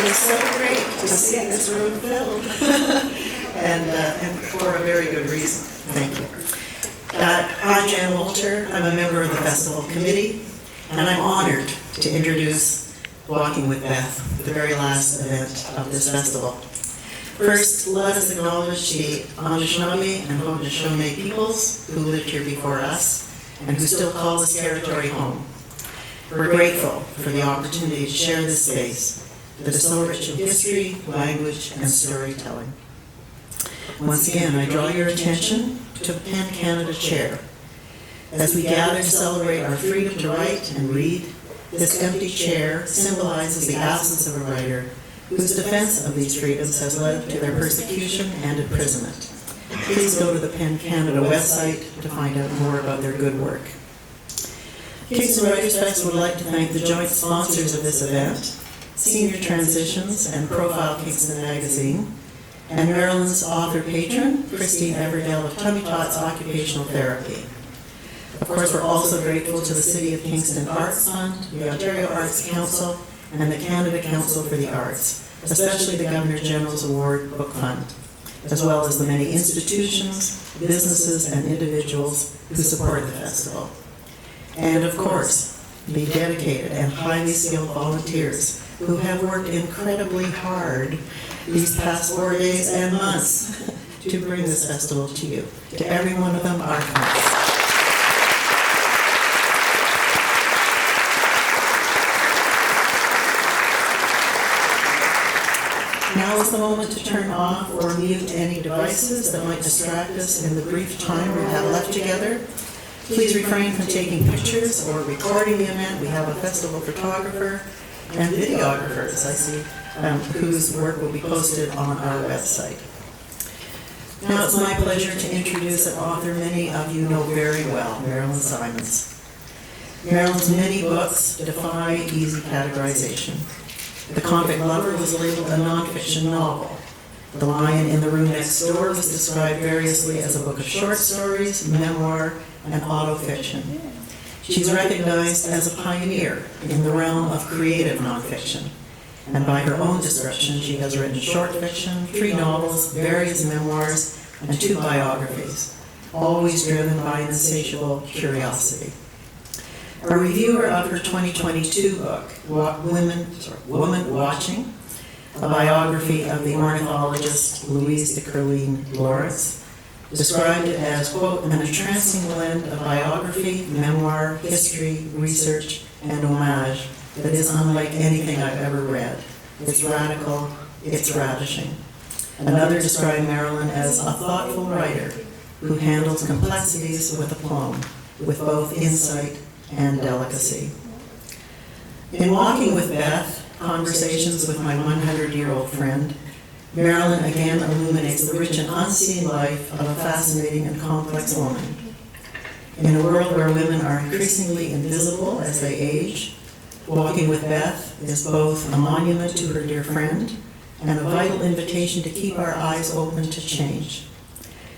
is so great to see this room filled, and for a very good reason. Thank you. I'm Jan Walter. I'm a member of the festival committee, and I'm honored to introduce Walking with Beth, the very last event of this festival. First, let us acknowledge the Anishinaabe and Haudenosaunee peoples who lived here before us and who still call this territory home. We're grateful for the opportunity to share this space that is so rich in history, language, and storytelling. Once again, I draw your attention to the PEN Canada chair. As we gather to celebrate our freedom to write and read, this empty chair symbolizes the absence of a writer whose defense of these freedoms has led to their persecution and imprisonment. Please go to the PEN Canada website to find out more about their good work. Kingston Writers Fest would like to thank the joint sponsors of this event, Senior Transitions and Profile Kingston Magazine, and Merilyn's author patron, Christine Everdell of Tummy Tots Occupational Therapy. Of course, we're also grateful to the City of Kingston Arts Fund, the Ontario Arts Council, and the Canada Council for the Arts, especially the Governor General's Award Book Fund, as well as the many institutions, businesses, and individuals who support the festival. And of course, the dedicated and highly skilled volunteers who have worked incredibly hard these past 4 days and months to bring this festival to you. To every one of them, our thanks. Now is the moment to turn off or mute any devices that might distract us in the brief time we have left together. Please refrain from taking pictures or recording the event. We have a festival photographer and videographers, I see, whose work will be posted on our website. Now it's my pleasure to introduce an author many of you know very well, Merilyn Simonds. Merilyn's many books defy easy categorization. The Convict Lover was labeled a nonfiction novel. The Lion in the Room Next Door was described variously as a book of short stories, memoir, and autofiction. She's recognized as a pioneer in the realm of creative nonfiction. And by her own description, she has written short fiction, 3 novels, various memoirs, and 2 biographies, always driven by an insatiable curiosity. A reviewer of her 2022 book, Woman Watching, a biography of the ornithologist Louise de Kerline-Lawrence, described it as, quote, an entrancing blend of biography, memoir, history, research, and homage that is unlike anything I've ever read. It's radical, it's ravishing. Another described Merilyn as a thoughtful writer who handles complexities with aplomb, with both insight and delicacy. In Walking with Beth, Conversations with My 100-Year-Old Friend, Merilyn again illuminates the rich and unseen life of a fascinating and complex woman. In a world where women are increasingly invisible as they age, Walking with Beth is both a monument to her dear friend and a vital invitation to keep our eyes open to change.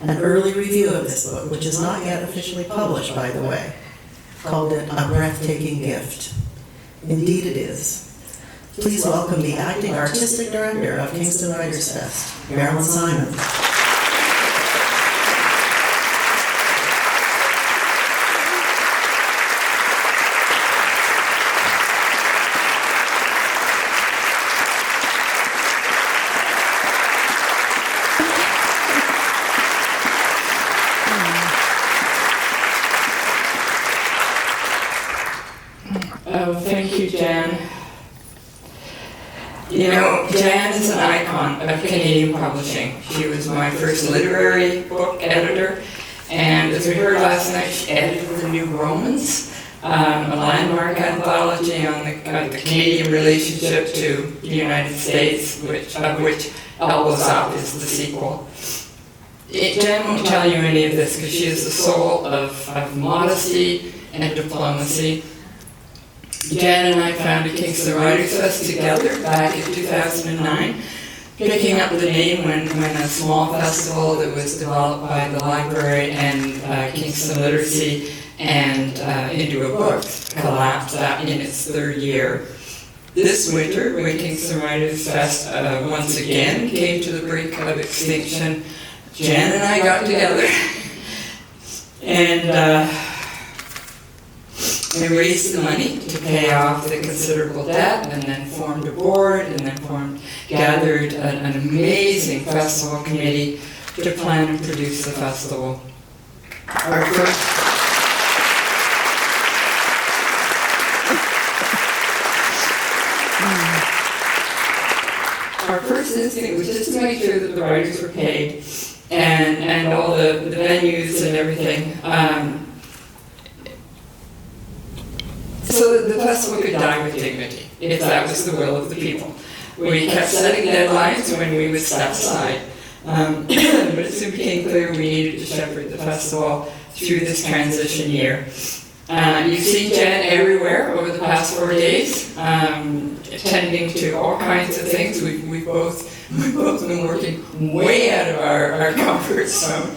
An early review of this book, which is not yet officially published, by the way, called it a breathtaking gift. Indeed it is. Please welcome the acting artistic director of Kingston Writers Fest, Merilyn Simonds. Thank you, Jan. You know, Jan is an icon of Canadian publishing. She was my first literary book editor, and as we heard last night, she edited The New Romans, a landmark anthology on the Canadian relationship to the United States, of which Elbows Up is the sequel. Jan won't tell you any of this because she is the soul of modesty and diplomacy. Jan and I founded Kingston Writers Fest together back in 2009, picking up the name when a small festival that was developed by the library and Kingston Literacy and into a book collapsed in its 3rd year. This winter, Winking Songwriters Fest once again came to the brink of extinction. Jan and I got together and we raised the money to pay off the considerable debt, and then formed a board, and then gathered an amazing festival committee to plan and produce the festival. Our first instinct was just to make sure that the writers were paid and all the venues and everything, so that the festival could die with dignity, if that was the will of the people. We kept setting deadlines when we would step aside, but it soon became clear we needed to shepherd the festival through this transition year. You've seen Jan everywhere over the past 4 days, attending to all kinds of things. We've both been working way out of our comfort zone.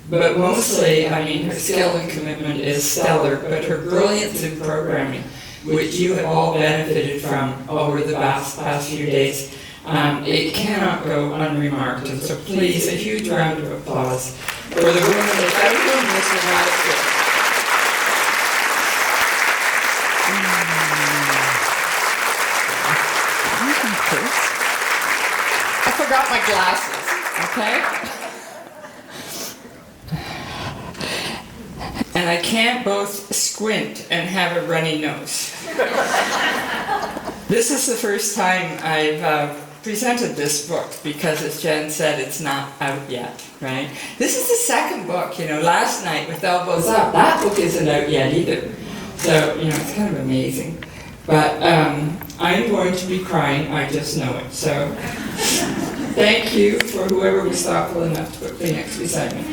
But mostly, I mean, her skill and commitment is stellar, but her brilliance in programming, which you have all benefited from over the past few days, it cannot go unremarked. And so please, a huge round of applause for the women that have done this dramatic. I forgot my glasses, okay? And I can't both squint and have a runny nose. This is the first time I've presented this book because, as Jen said, it's not out yet, right? This is the second book, last night with Elbows Up, that book isn't out yet either. So, it's kind of amazing. But I'm going to be crying, I just know it. So, thank you for whoever was thoughtful enough to put Kleenex beside me.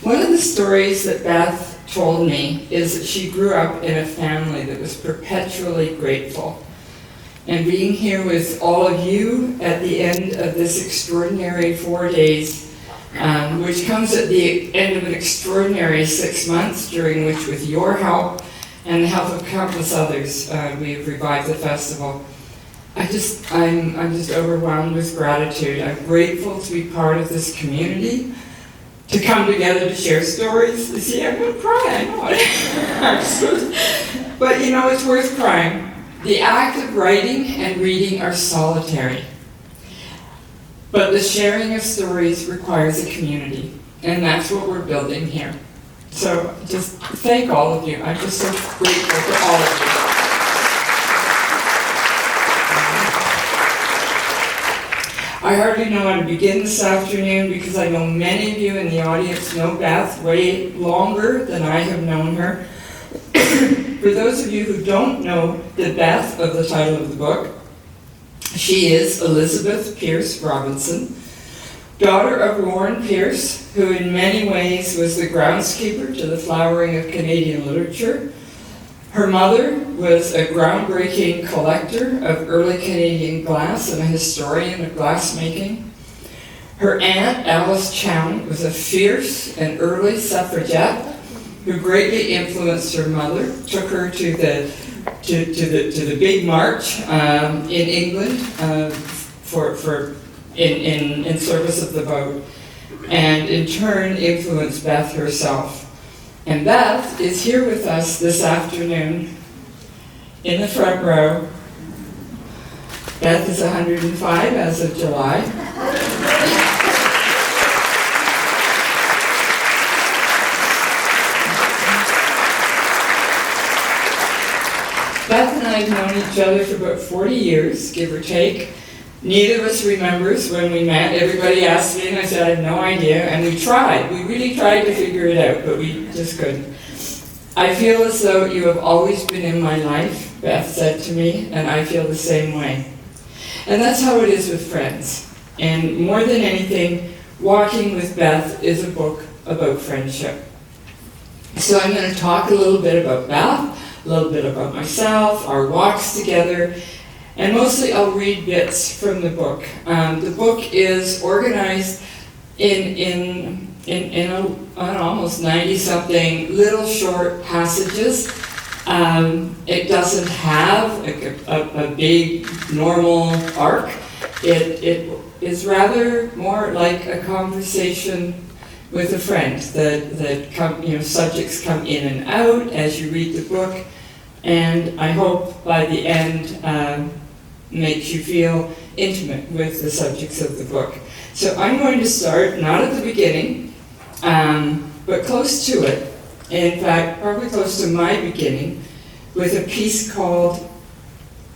One of the stories that Beth told me is that she grew up in a family that was perpetually grateful. And being here with all of you at the end of this extraordinary 4 days, which comes at the end of an extraordinary 6 months, during which, with your help and the help of countless others, we've revived the festival. I'm just overwhelmed with gratitude. I'm grateful to be part of this community, to come together to share stories. You see, I'm going to cry, I know it. But it's worth crying. The act of writing and reading are solitary. But the sharing of stories requires a community, and that's what we're building here. So just thank all of you. I'm just so grateful for all of you. I hardly know how to begin this afternoon because I know many of you in the audience know Beth way longer than I have known her. For those of you who don't know the Beth of the title of the book, she is Elizabeth Pierce Robinson, daughter of Warren Pierce, who in many ways was the groundskeeper to the flowering of Canadian literature. Her mother was a groundbreaking collector of early Canadian glass and a historian of glassmaking. Her aunt, Alice Chown, was a fierce and early suffragette who greatly influenced her mother, took her to the big march in England in service of the vote, and in turn influenced Beth herself. And Beth is here with us this afternoon in the front row. Beth is 105 as of July. Beth and I have known each other for about 40 years, give or take. Neither of us remembers when we met. Everybody asked me, and I said I have no idea. And we tried. We really tried to figure it out, but we just couldn't. I feel as though you have always been in my life, Beth said to me, and I feel the same way. And that's how it is with friends. And more than anything, Walking with Beth is a book about friendship. So I'm going to talk a little bit about Beth, a little bit about myself, our walks together, and mostly I'll read bits from the book. The book is organized in almost 90-something little short passages. It doesn't have a big normal arc. It is rather more like a conversation with a friend that subjects come in and out as you read the book, and I hope by the end makes you feel intimate with the subjects of the book. So I'm going to start, not at the beginning, but close to it. In fact, probably close to my beginning, with a piece called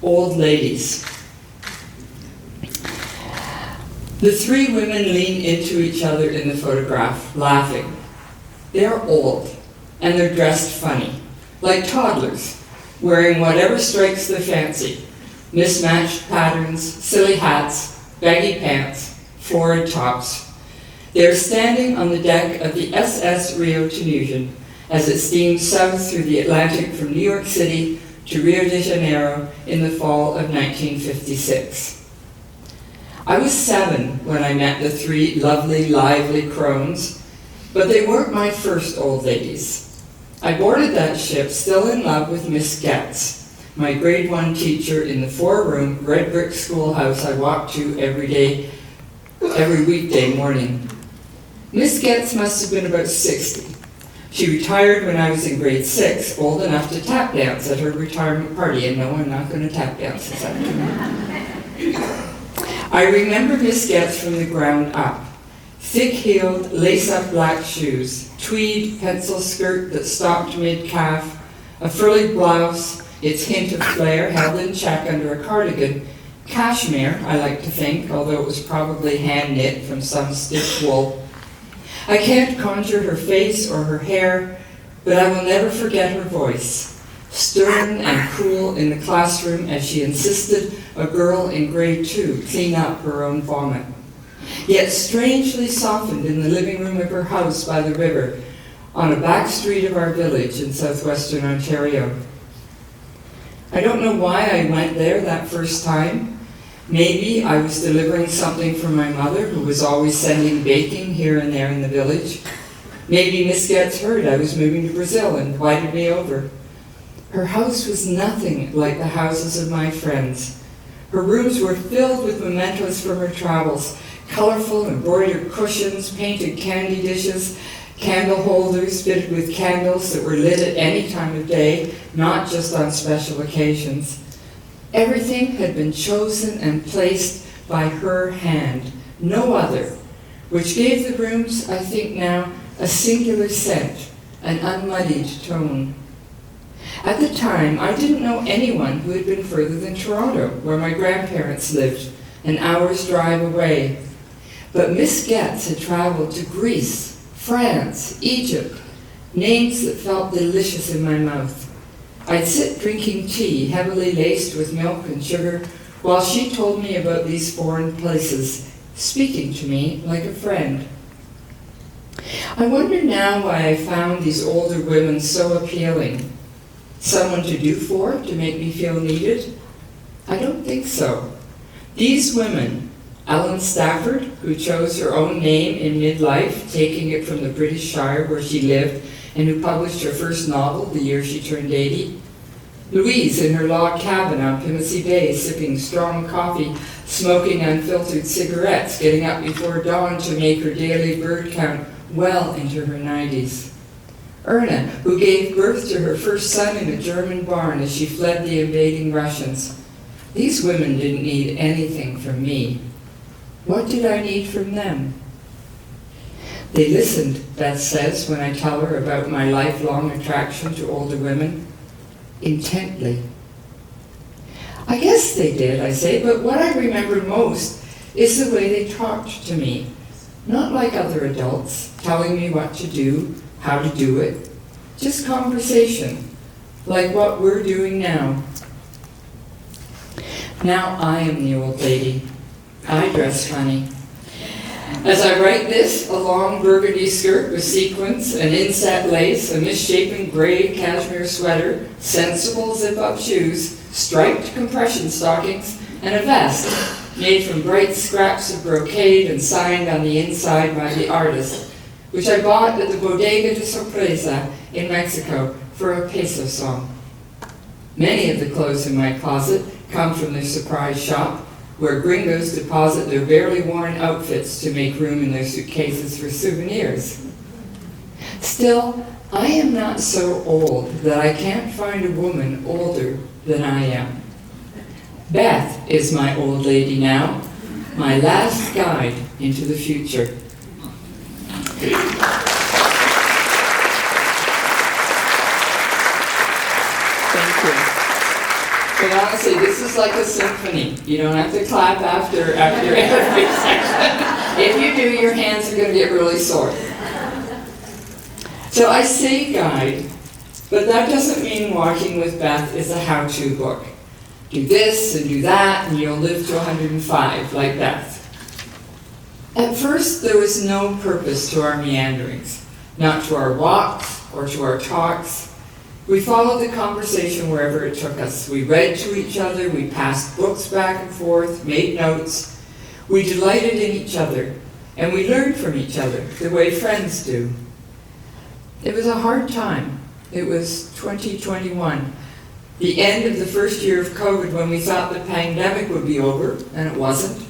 Old Ladies. The three women lean into each other in the photograph, laughing. They're old, and they're dressed funny, like toddlers, wearing whatever strikes their fancy. Mismatched patterns, silly hats, baggy pants, florid tops. They're standing on the deck of the SS Rio Tunisian as it steamed south through the Atlantic from New York City to Rio de Janeiro in the fall of 1956. I was 7 when I met the three lovely, lively crones, but they weren't my first old ladies. I boarded that ship still in love with Miss Getz, my grade 1 teacher in the 4-room red brick schoolhouse I walked to every weekday morning. Miss Getz must have been about 60. She retired when I was in grade 6, old enough to tap dance at her retirement party, and no, I'm not going to tap dance this afternoon. I remember Miss Getz from the ground up. Thick-heeled, lace-up black shoes, tweed pencil skirt that stopped mid-calf, a frilly blouse, its hint of flare held in check under a cardigan, cashmere, I like to think, although it was probably hand-knit from some stiff wool. I can't conjure her face or her hair, but I will never forget her voice, stern and cool in the classroom as she insisted a girl in grade 2 clean up her own vomit, yet strangely softened in the living room of her house by the river on a back street of our village in southwestern Ontario. I don't know why I went there that first time. Maybe I was delivering something for my mother, who was always sending baking here and there in the village. Maybe Miss Getz heard I was moving to Brazil and invited me over. Her house was nothing like the houses of my friends. Her rooms were filled with mementos from her travels, colorful embroidered cushions, painted candy dishes, candle holders fitted with candles that were lit at any time of day, not just on special occasions. Everything had been chosen and placed by her hand, no other, which gave the rooms, I think now, a singular scent, an unmuddied tone. At the time, I didn't know anyone who had been further than Toronto, where my grandparents lived, an hour's drive away. But Miss Getz had traveled to Greece, France, Egypt, names that felt delicious in my mouth. I'd sit drinking tea, heavily laced with milk and sugar, while she told me about these foreign places, speaking to me like a friend. I wonder now why I found these older women so appealing. Someone to do for, to make me feel needed? I don't think so. These women, Ellen Stafford, who chose her own name in midlife, taking it from the British Shire where she lived, and who published her first novel the year she turned 80. Louise in her log cabin on Pimsey Bay, sipping strong coffee, smoking unfiltered cigarettes, getting up before dawn to make her daily bird count well into her 90s. Erna, who gave birth to her first son in a German barn as she fled the invading Russians. These women didn't need anything from me. What did I need from them? They listened, Beth says, when I tell her about my lifelong attraction to older women, intently. I guess they did, I say, but what I remember most is the way they talked to me. Not like other adults, telling me what to do, how to do it. Just conversation, like what we're doing now. Now I am the old lady. I dress funny. As I write this, a long burgundy skirt with sequins, an inset lace, a misshapen gray cashmere sweater, sensible zip-up shoes, striped compression stockings, and a vest made from bright scraps of brocade and signed on the inside by the artist, which I bought at the Bodega de Sorpresa in Mexico for a peso song. Many of the clothes in my closet come from the surprise shop, where gringos deposit their barely worn outfits to make room in their suitcases for souvenirs. Still, I am not so old that I can't find a woman older than I am. Beth is my old lady now, my last guide into the future. Thank you. But honestly, this is like a symphony. You don't have to clap after every section. If you do, your hands are going to get really sore. So I say guide, but that doesn't mean Walking with Beth is a how-to book. Do this and do that, and you'll live to 105, like Beth. At first, there was no purpose to our meanderings, not to our walks or to our talks. We followed the conversation wherever it took us. We read to each other, we passed books back and forth, made notes. We delighted in each other, and we learned from each other, the way friends do. It was a hard time. It was 2021, the end of the first year of COVID, when we thought the pandemic would be over, and it wasn't.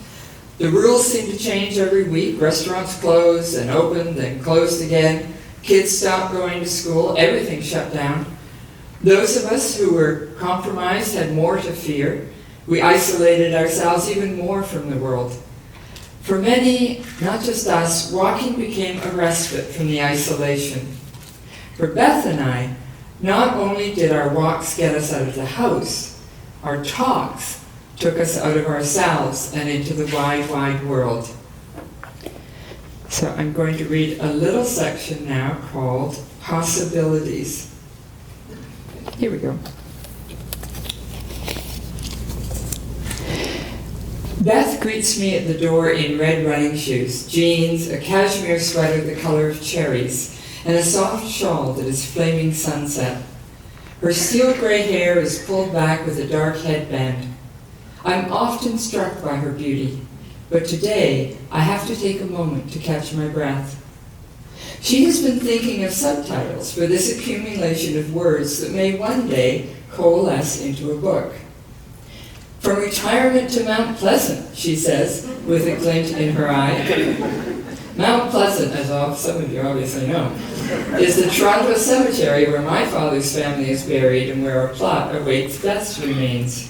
The rules seemed to change every week. Restaurants closed and opened, then closed again. Kids stopped going to school. Everything shut down. Those of us who were compromised had more to fear. We isolated ourselves even more from the world. For many, not just us, walking became a respite from the isolation. For Beth and I, not only did our walks get us out of the house, our talks took us out of ourselves and into the wide, wide world. So I'm going to read a little section now called Possibilities. Here we go. Beth greets me at the door in red running shoes, jeans, a cashmere sweater the color of cherries, and a soft shawl that is flaming sunset. Her steel gray hair is pulled back with a dark headband. I'm often struck by her beauty, but today I have to take a moment to catch my breath. She has been thinking of subtitles for this accumulation of words that may one day coalesce into a book. From retirement to Mount Pleasant, she says, with a glint in her eye. Mount Pleasant, as some of you obviously know, is the Toronto cemetery where my father's family is buried and where our plot awaits Beth's remains.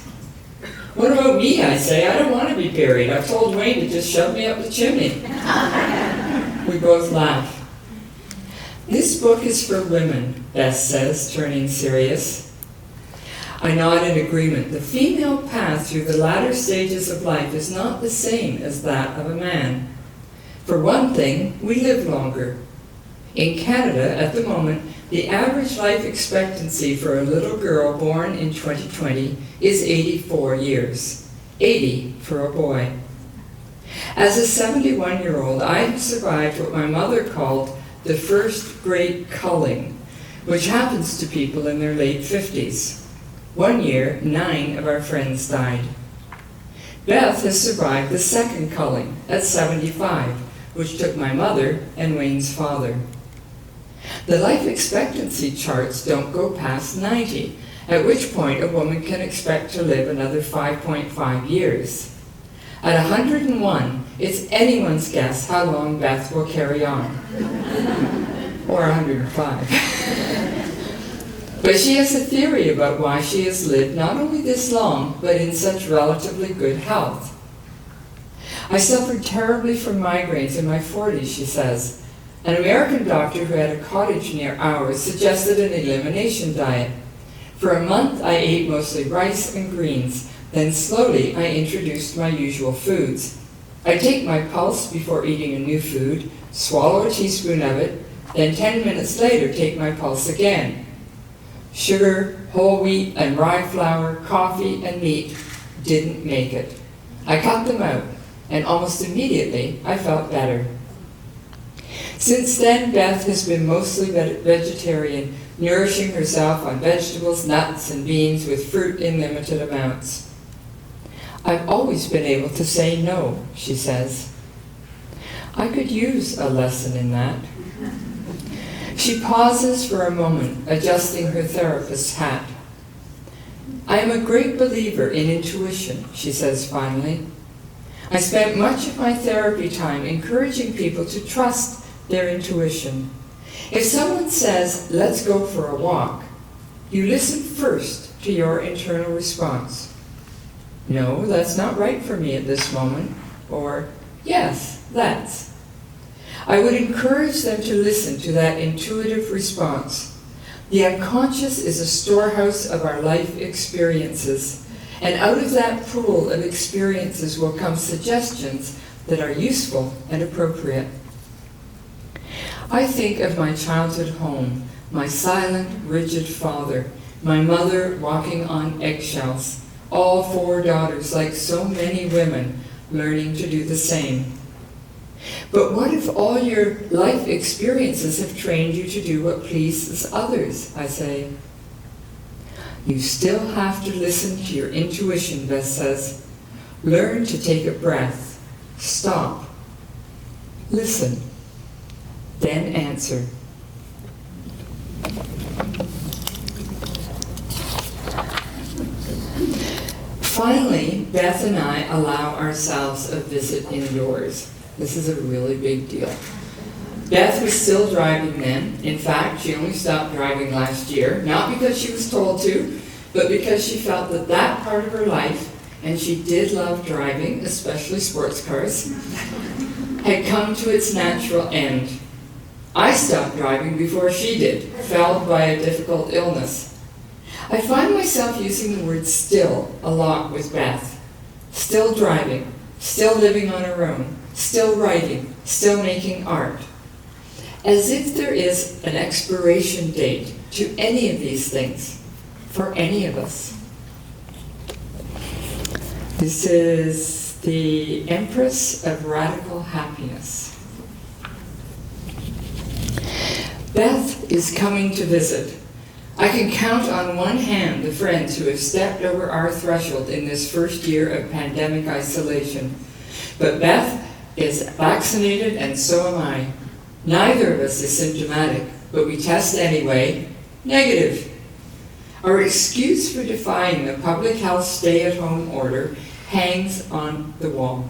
What about me, I say? I don't want to be buried. I've told Wayne to just shove me up the chimney. We both laugh. This book is for women, Beth says, turning serious. I nod in agreement. The female path through the latter stages of life is not the same as that of a man. For one thing, we live longer. In Canada, at the moment, the average life expectancy for a little girl born in 2020 is 84 years. 80 for a boy. As a 71-year-old, I have survived what my mother called the first great culling, which happens to people in their late 50s. One year, 9 of our friends died. Beth has survived the second culling at 75, which took my mother and Wayne's father. The life expectancy charts don't go past 90, at which point a woman can expect to live another 5.5 years. At 101, it's anyone's guess how long Beth will carry on. Or 105. But she has a theory about why she has lived not only this long, but in such relatively good health. I suffered terribly from migraines in my 40s, she says. An American doctor who had a cottage near ours suggested an elimination diet. For a month, I ate mostly rice and greens. Then slowly, I introduced my usual foods. I take my pulse before eating a new food, swallow a teaspoon of it, then 10 minutes later take my pulse again. Sugar, whole wheat and rye flour, coffee and meat didn't make it. I cut them out, and almost immediately I felt better. Since then, Beth has been mostly vegetarian, nourishing herself on vegetables, nuts, and beans with fruit in limited amounts. I've always been able to say no, she says. I could use a lesson in that. She pauses for a moment, adjusting her therapist's hat. I am a great believer in intuition, she says finally. I spent much of my therapy time encouraging people to trust their intuition. If someone says, let's go for a walk, you listen first to your internal response. No, that's not right for me at this moment. Or, yes, let's. I would encourage them to listen to that intuitive response. The unconscious is a storehouse of our life experiences, and out of that pool of experiences will come suggestions that are useful and appropriate. I think of my childhood home, my silent, rigid father, my mother walking on eggshells, all 4 daughters, like so many women, learning to do the same. But what if all your life experiences have trained you to do what pleases others, I say. You still have to listen to your intuition, Beth says. Learn to take a breath. Stop. Listen. Then answer. Finally, Beth and I allow ourselves a visit indoors. This is a really big deal. Beth was still driving then. In fact, she only stopped driving last year, not because she was told to, but because she felt that that part of her life, and she did love driving, especially sports cars, had come to its natural end. I stopped driving before she did, felled by a difficult illness. I find myself using the word still a lot with Beth. Still driving, still living on her own, still writing, still making art. As if there is an expiration date to any of these things, for any of us. This is the Empress of Radical Happiness. Beth is coming to visit. I can count on one hand the friends who have stepped over our threshold in this first year of pandemic isolation. But Beth is vaccinated and so am I. Neither of us is symptomatic, but we test anyway. Negative. Our excuse for defying the public health stay-at-home order hangs on the wall.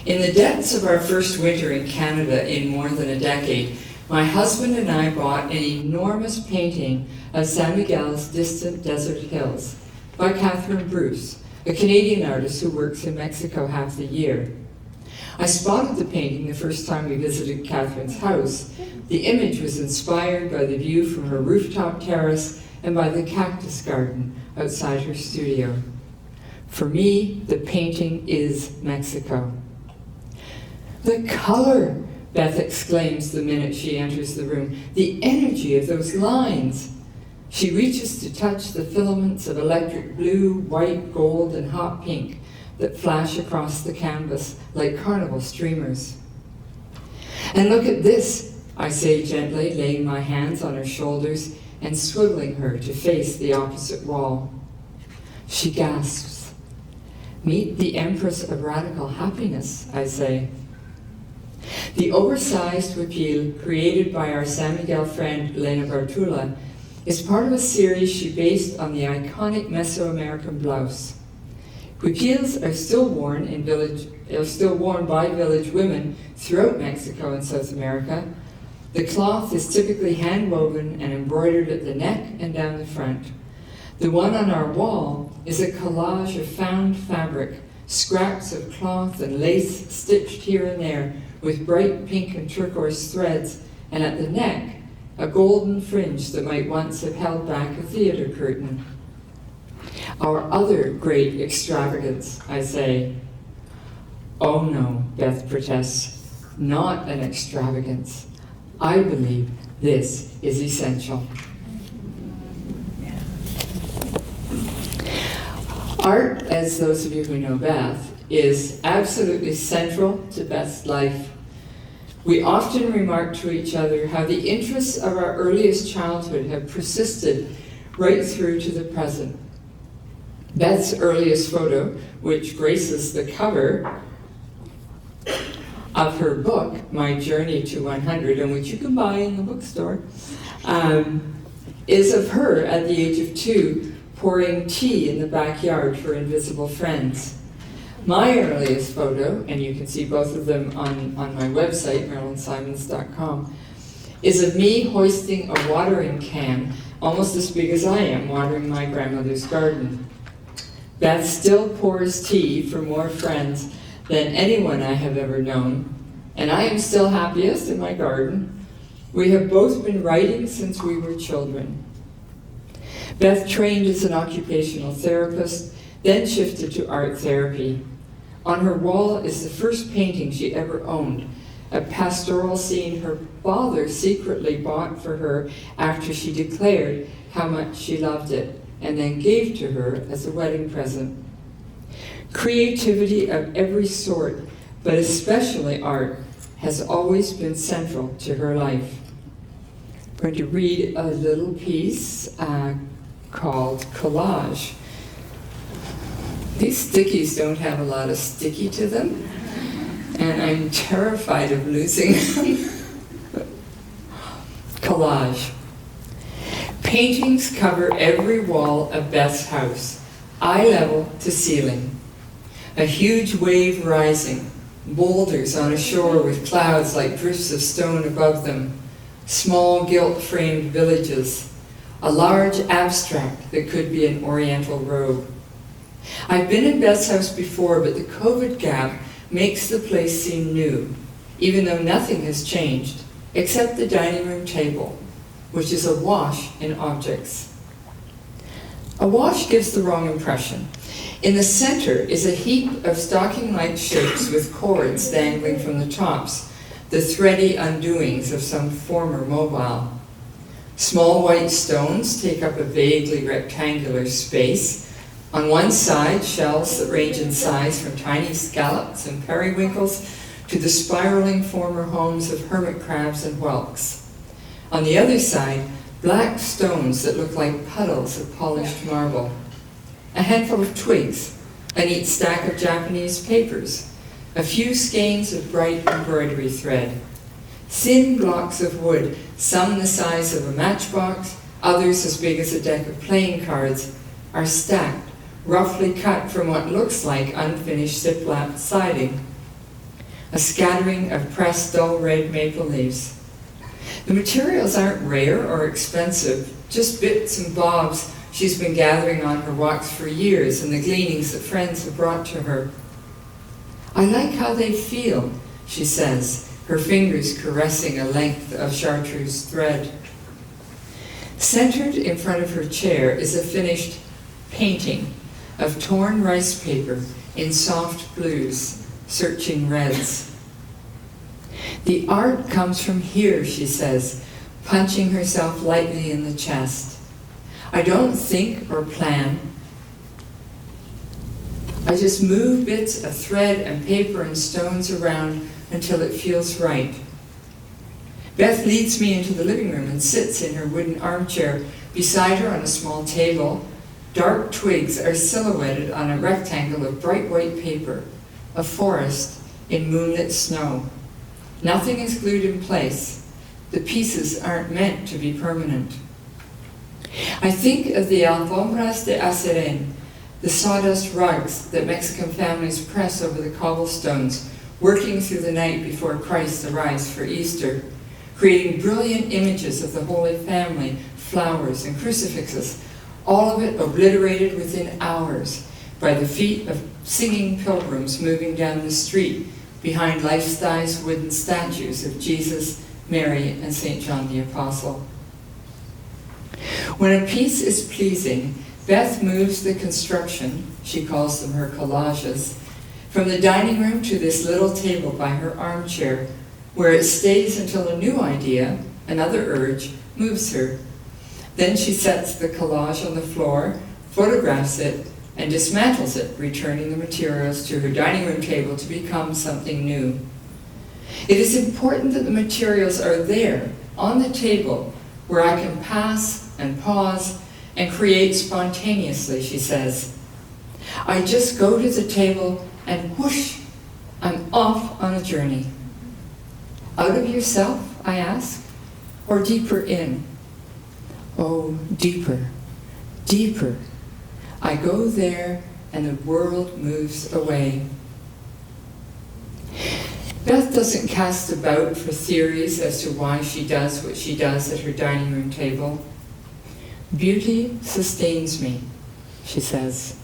In the depths of our first winter in Canada in more than a decade, my husband and I bought an enormous painting of San Miguel's distant desert hills by Catherine Bruce, a Canadian artist who works in Mexico half the year. I spotted the painting the first time we visited Catherine's house. The image was inspired by the view from her rooftop terrace and by the cactus garden outside her studio. For me, the painting is Mexico. The color, Beth exclaims the minute she enters the room. The energy of those lines. She reaches to touch the filaments of electric blue, white, gold, and hot pink that flash across the canvas like carnival streamers. And look at this, I say gently, laying my hands on her shoulders and swiveling her to face the opposite wall. She gasps. Meet the Empress of Radical Happiness, I say. The oversized huipil created by our San Miguel friend Elena Bartula is part of a series she based on the iconic Mesoamerican blouse. Huipils are still worn by village women throughout Mexico and South America. The cloth is typically hand-woven and embroidered at the neck and down the front. The one on our wall is a collage of found fabric, scraps of cloth and lace stitched here and there with bright pink and turquoise threads, and at the neck, a golden fringe that might once have held back a theater curtain. Our other great extravagance, I say. Oh no, Beth protests, not an extravagance. I believe this is essential. Art, as those of you who know Beth, is absolutely central to Beth's life. We often remark to each other how the interests of our earliest childhood have persisted right through to the present. Beth's earliest photo, which graces the cover of her book, My Journey to 100, and which you can buy in the bookstore, is of her at the age of 2, pouring tea in the backyard for invisible friends. My earliest photo, and you can see both of them on my website, MerilynSimonds.com, is of me hoisting a watering can, almost as big as I am, watering my grandmother's garden. Beth still pours tea for more friends than anyone I have ever known, and I am still happiest in my garden. We have both been writing since we were children. Beth trained as an occupational therapist, then shifted to art therapy. On her wall is the first painting she ever owned, a pastoral scene her father secretly bought for her after she declared how much she loved it, and then gave to her as a wedding present. Creativity of every sort, but especially art, has always been central to her life. I'm going to read a little piece called Collage. These stickies don't have a lot of sticky to them, and I'm terrified of losing them. Collage. Paintings cover every wall of Beth's house, eye level to ceiling. A huge wave rising, boulders on a shore with clouds like drifts of stone above them, small gilt-framed villages, a large abstract that could be an oriental robe. I've been in Beth's house before, but the COVID gap makes the place seem new, even though nothing has changed, except the dining room table, which is awash in objects. Awash gives the wrong impression. In the center is a heap of stocking-like shapes with cords dangling from the tops, the thready undoings of some former mobile. Small white stones take up a vaguely rectangular space. On one side, shells that range in size from tiny scallops and periwinkles to the spiraling former homes of hermit crabs and whelks. On the other side, black stones that look like puddles of polished marble. A handful of twigs, a neat stack of Japanese papers, a few skeins of bright embroidery thread. Thin blocks of wood, some the size of a matchbox, others as big as a deck of playing cards, are stacked, roughly cut from what looks like unfinished shiplap siding. A scattering of pressed dull red maple leaves. The materials aren't rare or expensive, just bits and bobs she's been gathering on her walks for years and the gleanings that friends have brought to her. I like how they feel, she says, her fingers caressing a length of chartreuse thread. Centered in front of her chair is a finished painting of torn rice paper in soft blues, searching reds. The art comes from here, she says, punching herself lightly in the chest. I don't think or plan. I just move bits of thread and paper and stones around until it feels right. Beth leads me into the living room and sits in her wooden armchair. Beside her on a small table, dark twigs are silhouetted on a rectangle of bright white paper, a forest in moonlit snow. Nothing is glued in place. The pieces aren't meant to be permanent. I think of the alfombras de aceren, the sawdust rugs that Mexican families press over the cobblestones, working through the night before Christ arrives for Easter, creating brilliant images of the Holy Family, flowers and crucifixes, all of it obliterated within hours by the feet of singing pilgrims moving down the street behind life-size wooden statues of Jesus, Mary, and St. John the Apostle. When a piece is pleasing, Beth moves the construction, she calls them her collages, from the dining room to this little table by her armchair, where it stays until a new idea, another urge, moves her. Then she sets the collage on the floor, photographs it, and dismantles it, returning the materials to her dining room table to become something new. It is important that the materials are there, on the table, where I can pass and pause and create spontaneously, she says. I just go to the table and whoosh, I'm off on a journey. Out of yourself, I ask, or deeper in? Oh, deeper, deeper, I go there and the world moves away. Beth doesn't cast about for theories as to why she does what she does at her dining room table. Beauty sustains me, she says.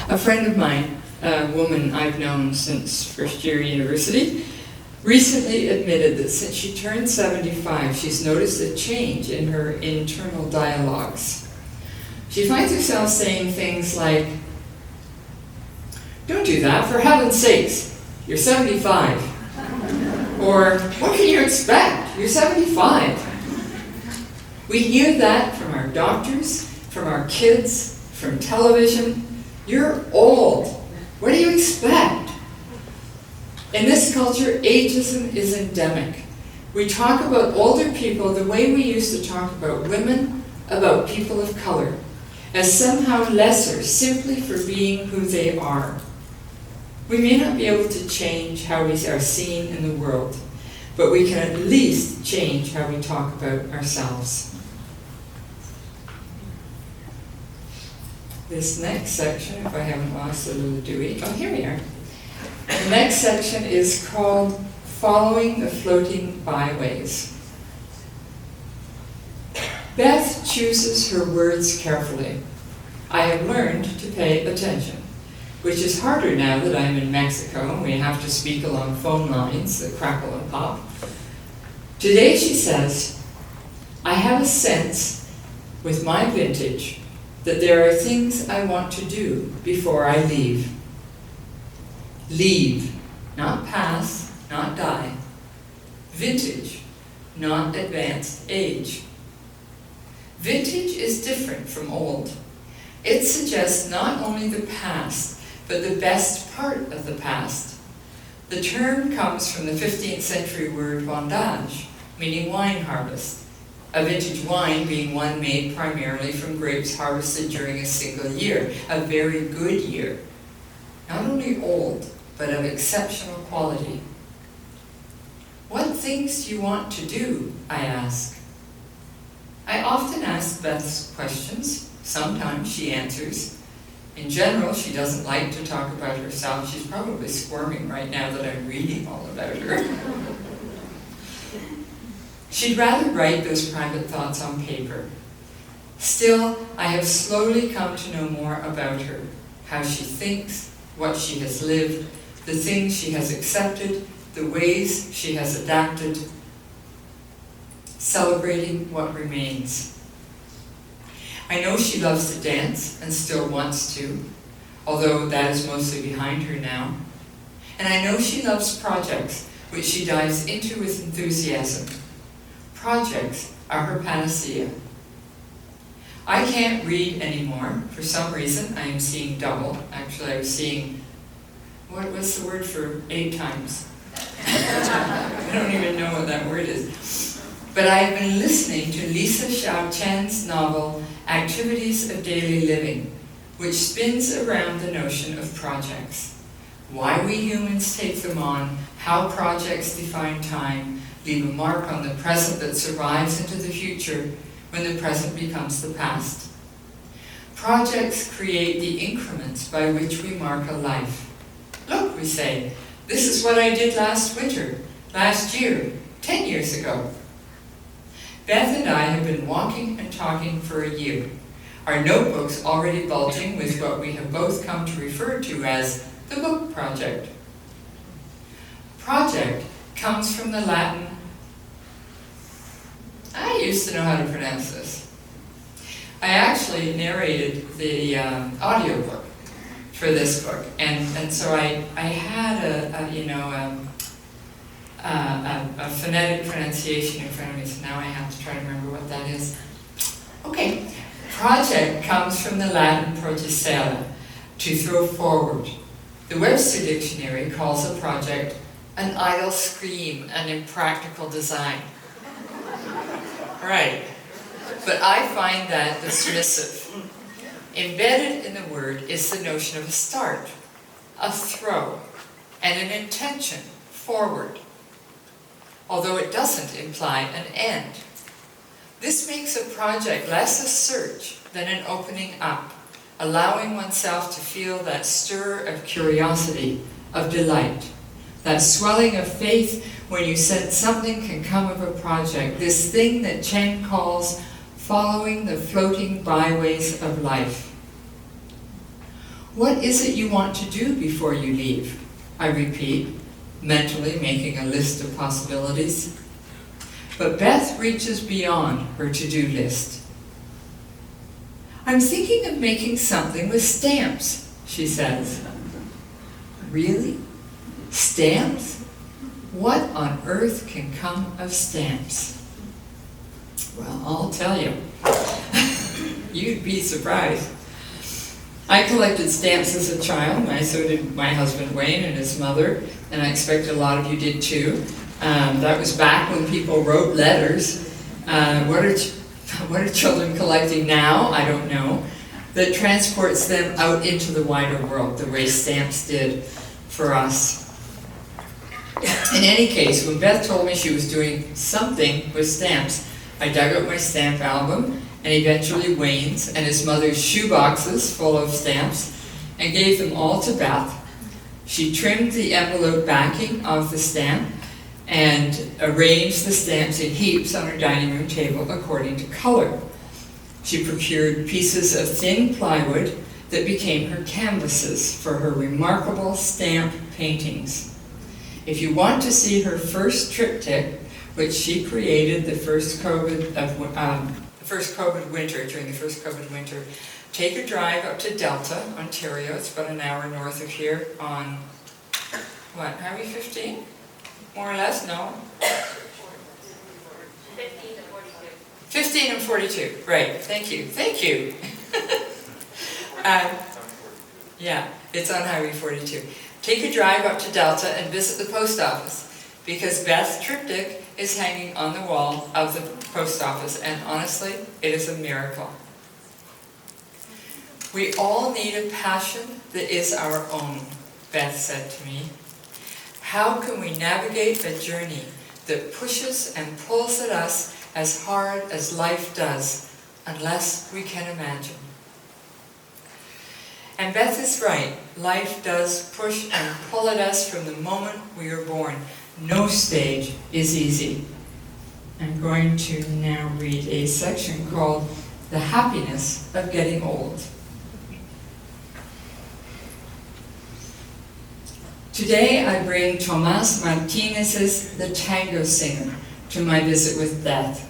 A friend of mine, a woman I've known since first year university, recently admitted that since she turned 75, she's noticed a change in her internal dialogues. She finds herself saying things like, "Don't do that, for heaven's sakes, you're 75. Or, what can you expect? You're 75. We hear that from our doctors, from our kids, from television. You're old. What do you expect? In this culture, ageism is endemic. We talk about older people the way we used to talk about women, about people of color, as somehow lesser simply for being who they are. We may not be able to change how we are seen in the world, but we can at least change how we talk about ourselves. This next section, if I haven't lost a little Dewey, oh, here we are. The next section is called Following the Floating Byways. Beth chooses her words carefully. I have learned to pay attention, which is harder now that I'm in Mexico and we have to speak along phone lines that crackle and pop. Today she says, I have a sense with my vintage that there are things I want to do before I leave. Leave, not pass, not die. Vintage, not advanced age. Vintage is different from old. It suggests not only the past, but the best part of the past. The term comes from the 15th century word vendage, meaning wine harvest. A vintage wine being one made primarily from grapes harvested during a single year, a very good year. Not only old, but of exceptional quality. What things do you want to do? I ask. I often ask Beth's questions. Sometimes she answers. In general, she doesn't like to talk about herself. She's probably squirming right now that I'm reading all about her. She'd rather write those private thoughts on paper. Still, I have slowly come to know more about her, how she thinks, what she has lived, the things she has accepted, the ways she has adapted, celebrating what remains. I know she loves to dance and still wants to, although that is mostly behind her now. And I know she loves projects, which she dives into with enthusiasm. Projects are her panacea. I can't read anymore. For some reason, I am seeing double. Actually, I was seeing, what's the word for 8 times? I don't even know what that word is. But I have been listening to Lisa Xiao-Chen's novel, Activities of Daily Living, which spins around the notion of projects. Why we humans take them on, how projects define time, leave a mark on the present that survives into the future when the present becomes the past. Projects create the increments by which we mark a life. Look, we say, this is what I did last winter, last year, 10 years ago. Beth and I have been walking and talking for a year, our notebooks already bulging with what we have both come to refer to as the book project. Project comes from the Latin, I used to know how to pronounce this. I actually narrated the audiobook for this book, and so I had a phonetic pronunciation in front of me, so now I have to try to remember what that is. Okay, project comes from the Latin progicere, to throw forward. The Webster Dictionary calls a project an idle scream, an impractical design. Right, but I find that dismissive. Embedded in the word is the notion of a start, a throw, and an intention forward, although it doesn't imply an end. This makes a project less a search than an opening up, allowing oneself to feel that stir of curiosity, of delight, that swelling of faith when you sense something can come of a project, this thing that Chen calls following the floating byways of life. What is it you want to do before you leave? I repeat, mentally making a list of possibilities. But Beth reaches beyond her to-do list. I'm thinking of making something with stamps, she says. Really? Stamps? What on earth can come of stamps? Well, I'll tell you. You'd be surprised. I collected stamps as a child, so did my husband Wayne and his mother, and I expect a lot of you did too. That was back when people wrote letters. What are children collecting now? I don't know. That transports them out into the wider world, the way stamps did for us. In any case, when Beth told me she was doing something with stamps, I dug out my stamp album, and eventually Wayne's and his mother's shoeboxes full of stamps, and gave them all to Beth. She trimmed the envelope backing of the stamp and arranged the stamps in heaps on her dining room table according to color. She procured pieces of thin plywood that became her canvases for her remarkable stamp paintings. If you want to see her first triptych, which she created during the first COVID winter, take a drive up to Delta, Ontario. It's about an hour north of here on, Highway 15? More or less, no? 15 to 42. 15 and 42, right, thank you. Yeah, it's on Highway 42. Take a drive up to Delta and visit the post office, because Beth's triptych is hanging on the wall of the post office, and honestly, it is a miracle. We all need a passion that is our own, Beth said to me. How can we navigate a journey that pushes and pulls at us as hard as life does, unless we can imagine? And Beth is right. Life does push and pull at us from the moment we are born. No stage is easy. I'm going to now read a section called The Happiness of Getting Old. Today I bring Tomas Martinez's The Tango Singer to my visit with Beth.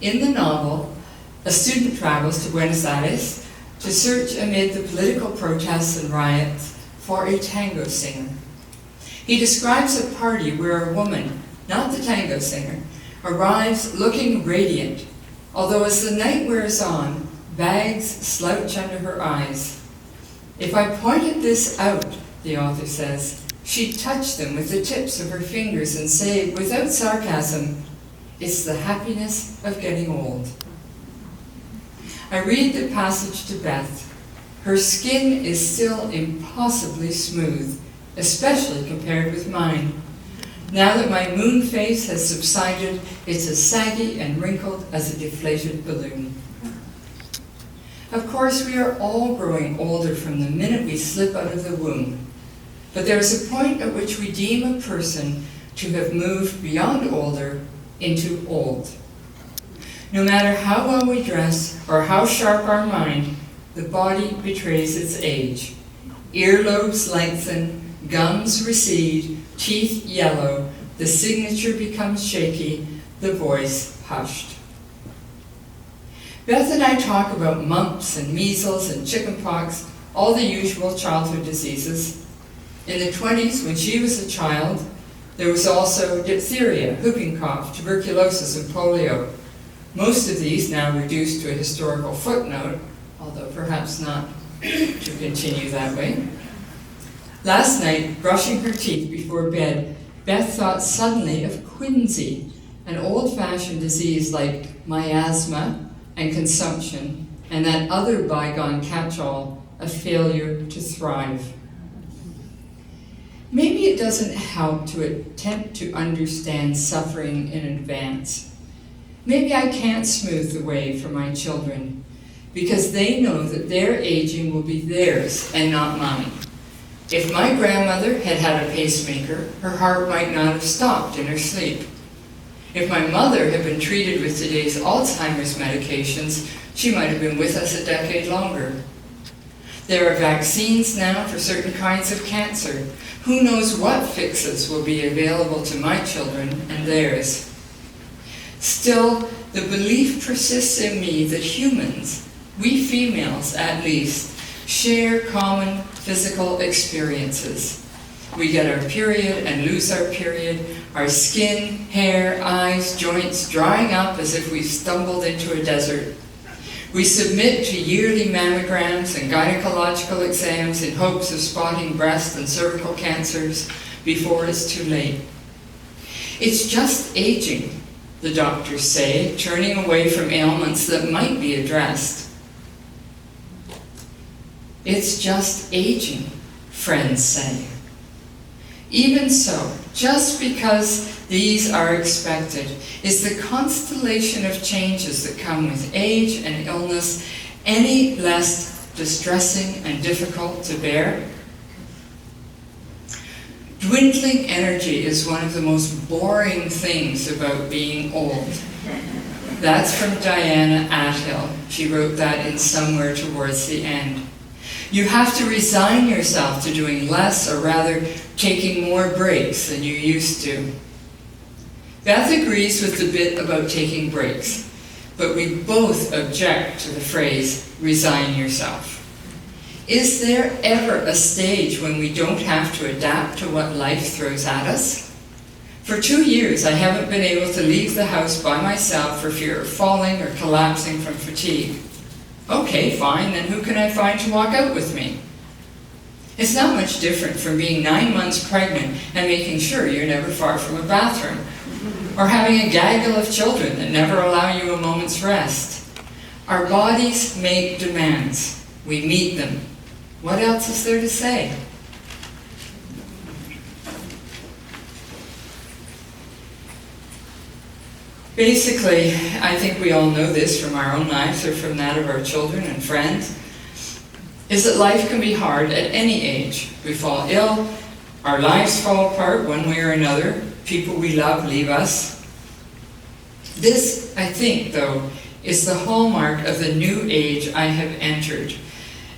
In the novel, a student travels to Buenos Aires to search amid the political protests and riots for a tango singer. He describes a party where a woman, not the tango singer, arrives looking radiant, although as the night wears on, bags slouch under her eyes. If I pointed this out, the author says, she'd touch them with the tips of her fingers and say, without sarcasm, it's the happiness of getting old. I read the passage to Beth. Her skin is still impossibly smooth, especially compared with mine. Now that my moon face has subsided, it's as saggy and wrinkled as a deflated balloon. Of course, we are all growing older from the minute we slip out of the womb. But there is a point at which we deem a person to have moved beyond older into old. No matter how well we dress or how sharp our mind, the body betrays its age. Earlobes lengthen, gums recede, teeth yellow, the signature becomes shaky, the voice hushed. Beth and I talk about mumps and measles and chickenpox, all the usual childhood diseases. In the 20s, when she was a child, there was also diphtheria, whooping cough, tuberculosis, and polio. Most of these now reduced to a historical footnote, although perhaps not to continue that way. Last night, brushing her teeth before bed, Beth thought suddenly of quinsy, an old-fashioned disease like miasma and consumption, and that other bygone catch-all, a failure to thrive. Maybe it doesn't help to attempt to understand suffering in advance. Maybe I can't smooth the way for my children, because they know that their aging will be theirs and not mine. If my grandmother had had a pacemaker, her heart might not have stopped in her sleep. If my mother had been treated with today's Alzheimer's medications, she might have been with us a decade longer. There are vaccines now for certain kinds of cancer. Who knows what fixes will be available to my children and theirs. Still, the belief persists in me that humans, we females at least, share common physical experiences. We get our period and lose our period, our skin, hair, eyes, joints drying up as if we've stumbled into a desert. We submit to yearly mammograms and gynecological exams in hopes of spotting breast and cervical cancers before it's too late. It's just aging, the doctors say, turning away from ailments that might be addressed. It's just aging, friends say. Even so, just because these are expected, is the constellation of changes that come with age and illness any less distressing and difficult to bear? Dwindling energy is one of the most boring things about being old. That's from Diana Athill. She wrote that in Somewhere Towards the End. You have to resign yourself to doing less, or rather taking more breaks than you used to. Beth agrees with the bit about taking breaks, but we both object to the phrase, resign yourself. Is there ever a stage when we don't have to adapt to what life throws at us? For 2 years, I haven't been able to leave the house by myself for fear of falling or collapsing from fatigue. Okay, fine, then who can I find to walk out with me? It's not much different from being 9 months pregnant and making sure you're never far from a bathroom, or having a gaggle of children that never allow you a moment's rest. Our bodies make demands. We meet them. What else is there to say? Basically, I think we all know this from our own lives or from that of our children and friends, is that life can be hard at any age. We fall ill, our lives fall apart one way or another, people we love leave us. This, I think, though, is the hallmark of the new age I have entered,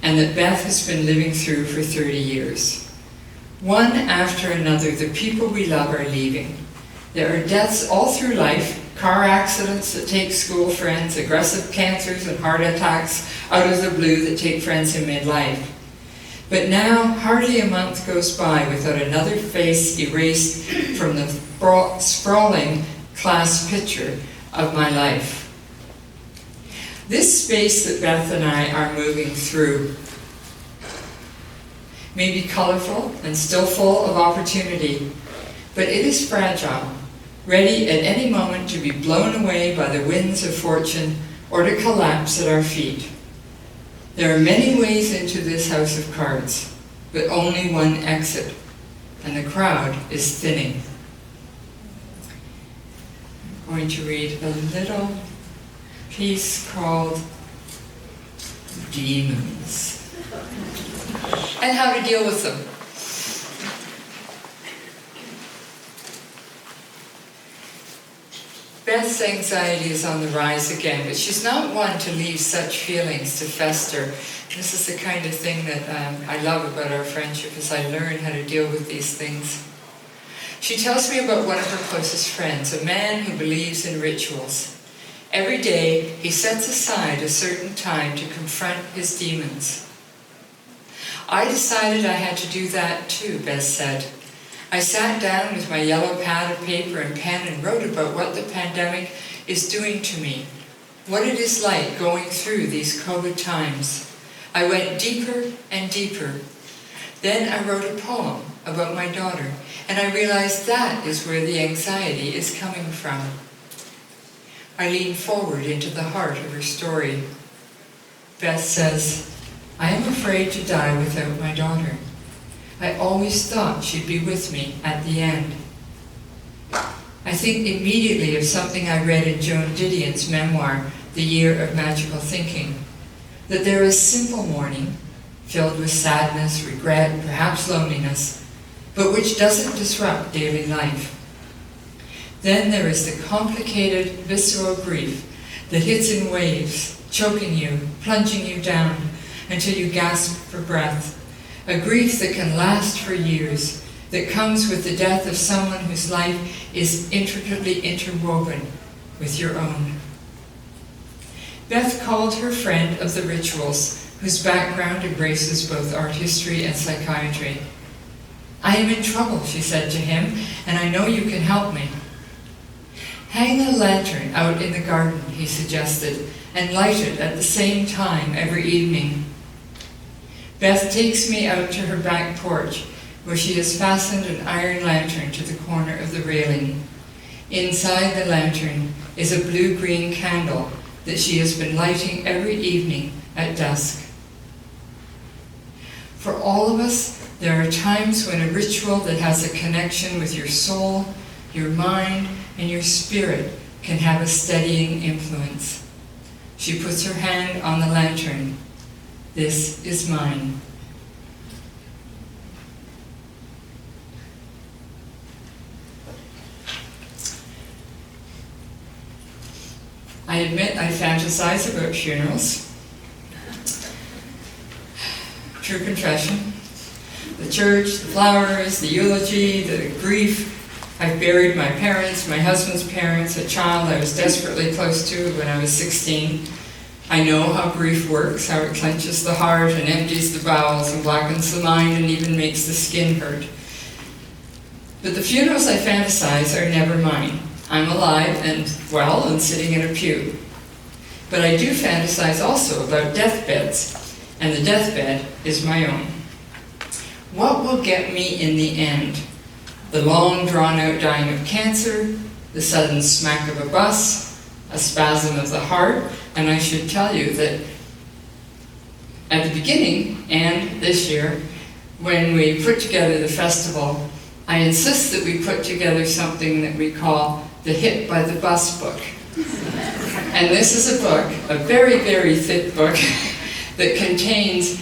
and that Beth has been living through for 30 years. One after another, the people we love are leaving. There are deaths all through life, car accidents that take school friends, aggressive cancers and heart attacks out of the blue that take friends in midlife. But now, hardly a month goes by without another face erased from the sprawling class picture of my life. This space that Beth and I are moving through may be colorful and still full of opportunity, but it is fragile, ready at any moment to be blown away by the winds of fortune or to collapse at our feet. There are many ways into this house of cards, but only one exit, and the crowd is thinning. I'm going to read a little piece called Demons, and how to deal with them. Beth's anxiety is on the rise again, but she's not one to leave such feelings to fester. This is the kind of thing that I love about our friendship, is I learn how to deal with these things. She tells me about one of her closest friends, a man who believes in rituals. Every day, he sets aside a certain time to confront his demons. I decided I had to do that too, Beth said. I sat down with my yellow pad of paper and pen and wrote about what the pandemic is doing to me, what it is like going through these COVID times. I went deeper and deeper. Then I wrote a poem about my daughter, and I realized that is where the anxiety is coming from. I leaned forward into the heart of her story. Beth says, I am afraid to die without my daughter. I always thought she'd be with me at the end. I think immediately of something I read in Joan Didion's memoir, The Year of Magical Thinking, that there is simple mourning, filled with sadness, regret, perhaps loneliness, but which doesn't disrupt daily life. Then there is the complicated, visceral grief that hits in waves, choking you, plunging you down until you gasp for breath. A grief that can last for years, that comes with the death of someone whose life is intricately interwoven with your own. Beth called her friend of the rituals, whose background embraces both art history and psychiatry. I am in trouble, she said to him, and I know you can help me. Hang a lantern out in the garden, he suggested, and light it at the same time every evening. Beth takes me out to her back porch, where she has fastened an iron lantern to the corner of the railing. Inside the lantern is a blue-green candle that she has been lighting every evening at dusk. For all of us, there are times when a ritual that has a connection with your soul, your mind, and your spirit can have a steadying influence. She puts her hand on the lantern. This is mine. I admit I fantasize about funerals. True confession. The church, the flowers, the eulogy, the grief. I've buried my parents, my husband's parents, a child I was desperately close to when I was 16. I know how grief works, how it clenches the heart and empties the bowels and blackens the mind and even makes the skin hurt. But the funerals I fantasize are never mine. I'm alive and well and sitting in a pew. But I do fantasize also about deathbeds, and the deathbed is my own. What will get me in the end? The long drawn-out dying of cancer, the sudden smack of a bus, a spasm of the heart, and I should tell you that at the beginning and this year, when we put together the festival, I insist that we put together something that we call the Hit by the Bus book. And this is a book, a very, very thick book, that contains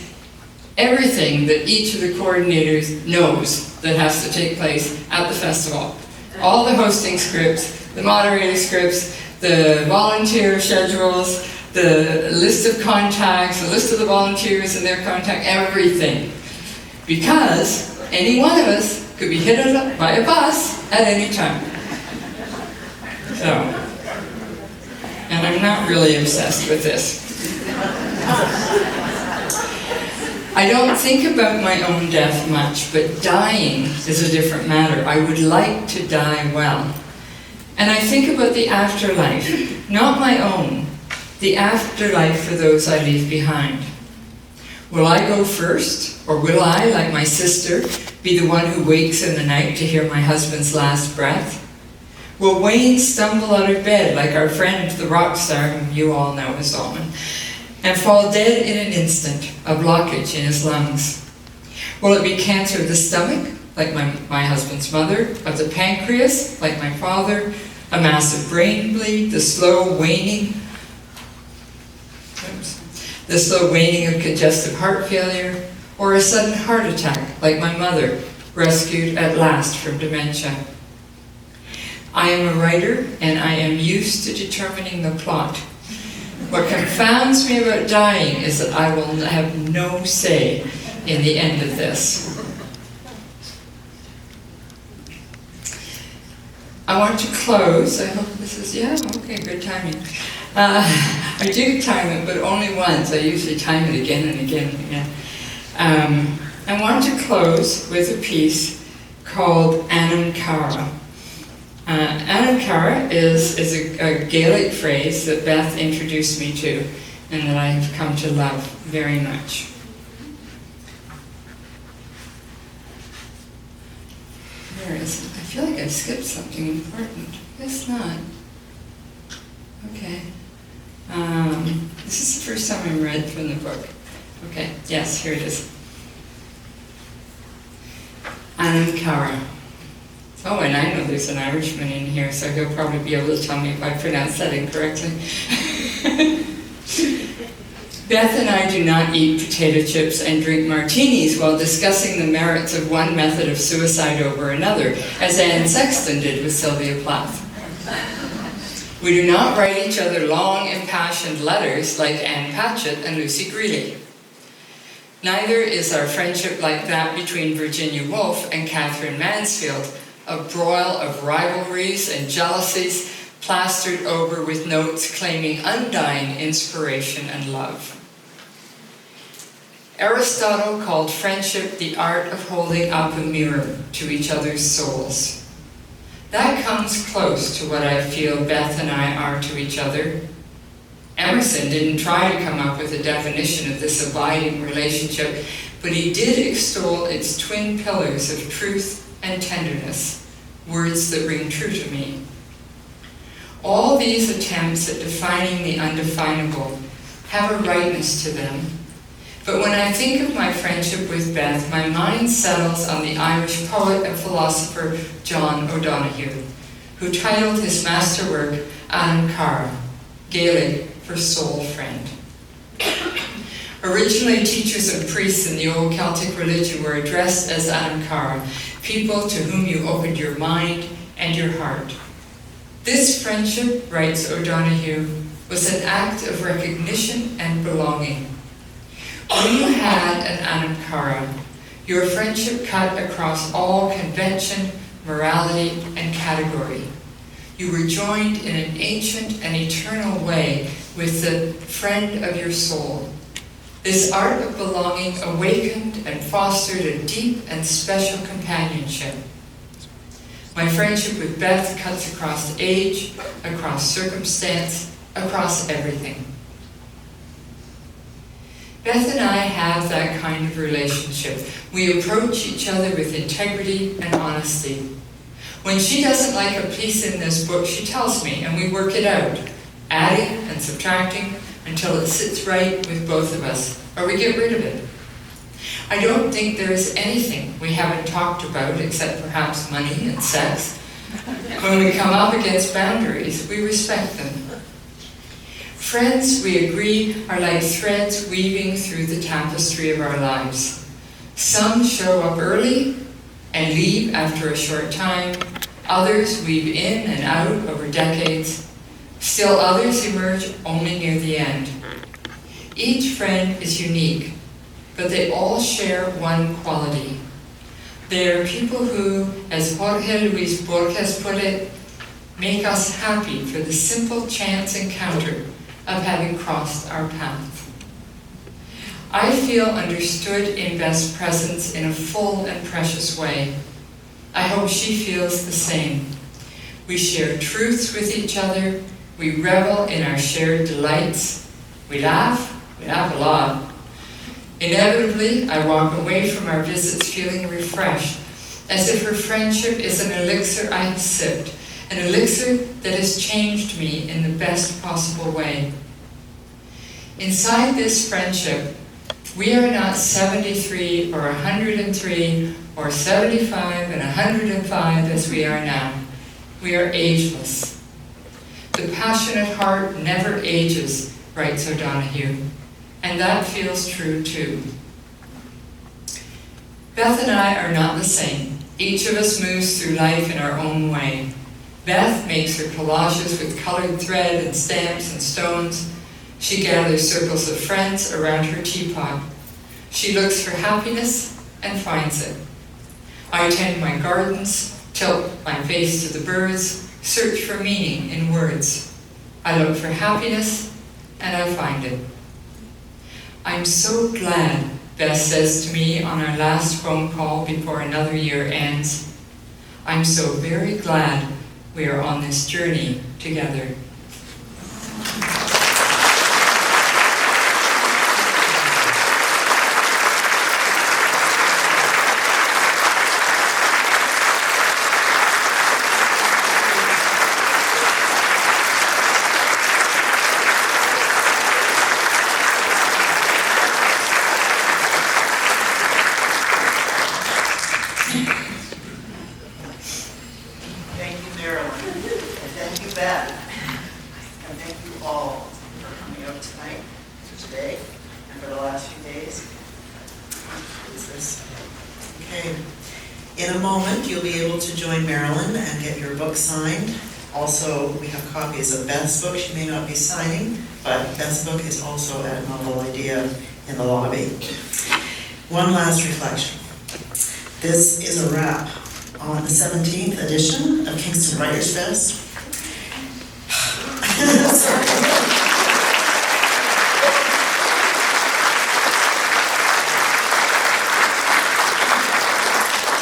everything that each of the coordinators knows that has to take place at the festival. All the hosting scripts, the moderator scripts, the volunteer schedules, the list of contacts, the list of the volunteers and their contact, everything. Because any one of us could be hit by a bus at any time. So, and I'm not really obsessed with this. I don't think about my own death much, but dying is a different matter. I would like to die well. And I think about the afterlife, not my own, the afterlife for those I leave behind. Will I go first, or will I, like my sister, be the one who wakes in the night to hear my husband's last breath? Will Wayne stumble out of bed like our friend, the rock star, whom you all know as Alman, and fall dead in an instant, a blockage in his lungs? Will it be cancer of the stomach, like my husband's mother, of the pancreas, like my father, a massive brain bleed, the slow waning of congestive heart failure, or a sudden heart attack, like my mother, rescued at last from dementia? I am a writer, and I am used to determining the plot. What confounds me about dying is that I will have no say in the end of this. I want to close. I hope this is, okay, good timing. I do time it, but only once. I usually time it again and again and again. I want to close with a piece called Anam Cara. Anam Cara is a Gaelic phrase that Beth introduced me to and that I have come to love very much. Where is it? I feel like I skipped something important. Guess not. Okay. This is the first time I read from the book. Okay, yes, here it is. Anam Cara. Oh, and I know there's an Irishman in here, so he'll probably be able to tell me if I pronounce that incorrectly. Beth and I do not eat potato chips and drink martinis while discussing the merits of one method of suicide over another, as Anne Sexton did with Sylvia Plath. We do not write each other long, impassioned letters like Anne Patchett and Lucy Greeley. Neither is our friendship like that between Virginia Woolf and Catherine Mansfield, a broil of rivalries and jealousies plastered over with notes claiming undying inspiration and love. Aristotle called friendship the art of holding up a mirror to each other's souls. That comes close to what I feel Beth and I are to each other. Emerson didn't try to come up with a definition of this abiding relationship, but he did extol its twin pillars of truth and tenderness, words that ring true to me. All these attempts at defining the undefinable have a rightness to them, but when I think of my friendship with Beth, my mind settles on the Irish poet and philosopher John O'Donoghue, who titled his masterwork An Cara, Gaelic for soul friend. Originally, teachers and priests in the old Celtic religion were addressed as An Cara, people to whom you opened your mind and your heart. This friendship, writes O'Donoghue, was an act of recognition and belonging. When you had an An Cara, your friendship cut across all convention, morality, and category. You were joined in an ancient and eternal way with the friend of your soul. This art of belonging awakened and fostered a deep and special companionship. My friendship with Beth cuts across age, across circumstance, across everything. Beth and I have that kind of relationship. We approach each other with integrity and honesty. When she doesn't like a piece in this book, she tells me, and we work it out, adding and subtracting until it sits right with both of us, or we get rid of it. I don't think there is anything we haven't talked about except perhaps money and sex. When we come up against boundaries, we respect them. Friends, we agree, are like threads weaving through the tapestry of our lives. Some show up early and leave after a short time. Others weave in and out over decades. Still others emerge only near the end. Each friend is unique, but they all share one quality. They are people who, as Jorge Luis Borges put it, make us happy for the simple chance encounter of having crossed our path. I feel understood in Beth's presence in a full and precious way. I hope she feels the same. We share truths with each other. We revel in our shared delights. We laugh a lot. Inevitably, I walk away from our visits feeling refreshed, as if her friendship is an elixir I have sipped, an elixir that has changed me in the best possible way. Inside this friendship, we are not 73 or 103 or 75 and 105 as we are now. We are ageless. The passionate heart never ages, writes O'Donoghue, and that feels true too. Beth and I are not the same. Each of us moves through life in our own way. Beth makes her collages with colored thread and stamps and stones. She gathers circles of friends around her teapot. She looks for happiness and finds it. I tend my gardens, tilt my face to the birds, search for meaning in words. I look for happiness and I find it. I'm so glad, Beth says to me on our last phone call before another year ends. I'm so very glad we are on this journey together. Marilyn. And thank you, Beth. And thank you all for coming out tonight, today, and for the last few days. What is this? Okay. In a moment, you'll be able to join Marilyn and get your book signed. Also, we have copies of Beth's book. She may not be signing, but Beth's book is also at Novel Idea in the lobby. One last reflection. This is a wrap on the 17th edition of Kingston Writers Fest.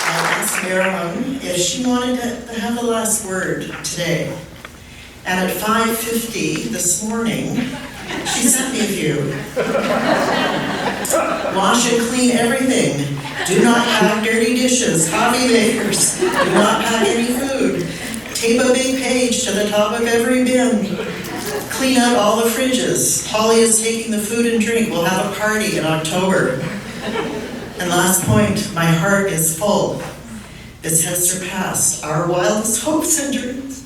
I asked Marilyn if she wanted to have the last word today. And at 5:50 this morning, she sent me a few. Wash and clean everything. Do not pack dirty dishes, coffee makers. Do not pack any food. Tape a big page to the top of every bin. Clean out all the fridges. Holly is taking the food and drink. We'll have a party in October. And last point, my heart is full. This has surpassed our wildest hopes and dreams.